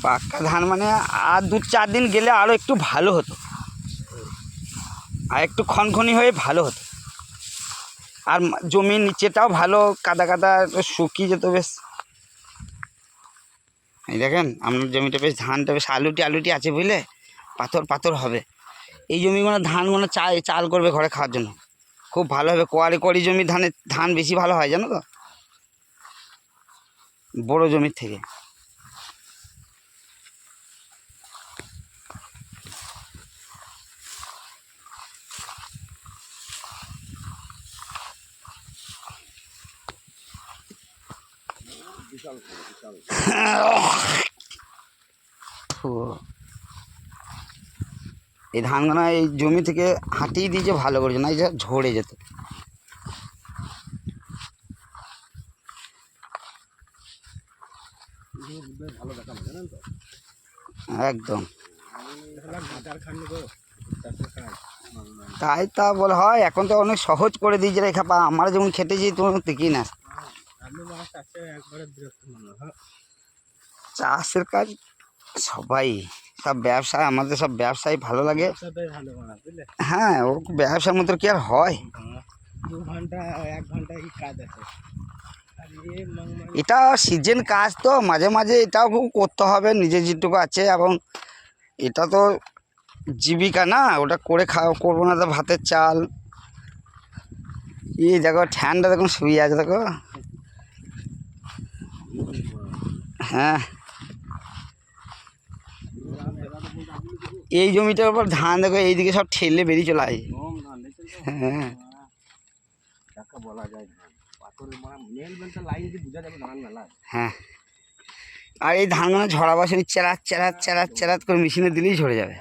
পাক্কা ধান মানে আর 2-4 দিন গেলে আরও একটু ভালো হতো, আর একটু খনখনি হয়ে ভালো হতো, আর জমির নিচেটাও ভালো কাদা কাদা শুকিয়ে যেত বেশ। এই দেখেন আপনার জমিটা বেশ, ধানটা বেশ আলুটি আলুটি আছে বুঝলে, পাথর পাথর হবে। এই জমিগুলো ধানগুলো চাল করবে ঘরে খাওয়ার জন্য, খুব ভালো হবে। কোয়ারি জমির ধান বেশি ভালো হয় জানো তো, বড় জমির থেকে। এই ধানগুলো এই জমি থেকে হাঁটিয়ে দিয়েছে ভালো করেছে, না এই যে ঝরে যেত। একদম তাই তা বলে হয়, এখন তো অনেক সহজ করে দিয়েছে রে খাপা। আমরা যেমন খেটেছি তোমার কি না, চাষের কাজ সবাই, সব ব্যবসায়, আমাদের সব ব্যবসায় ভালো লাগে। হ্যাঁ, ও ব্যবসার মতো কি আর হয়। 2 ঘন্টা 1 ঘন্টা কাজ আছে, এটা সিজন কাজ তো, মাঝে মাঝে এটাও করতে হবে, নিজের যেটুকু আছে। এবং এটা তো জীবিকা না, ওটা করে করবো না তো ভাতের চাল। এই দেখো ঠ্যানটা দেখুন শুয়ে আছে দেখো। হ্যাঁ, এই জমিটার উপর ধান দেখো, এইদিকে সব ঠেলে বেরিয়ে চলে আসে। হ্যাঁ, হ্যাঁ, আর এই ধানগুলো ঝরা বসে চেরাত চেরাত চেরাত চেরাত করে মেশিনে দিলেই ঝরে যাবে।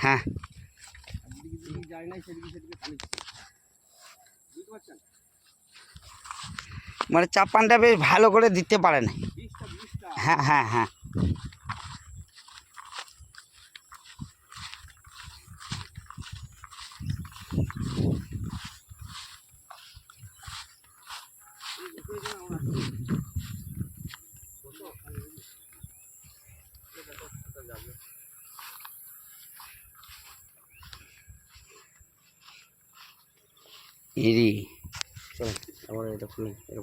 হ্যাঁ, মানে চাপানটা বেশ ভালো করে দিতে পারে না। হ্যাঁ, হ্যাঁ, হ্যাঁ, এরি চলো আবার এটা খুলে এটা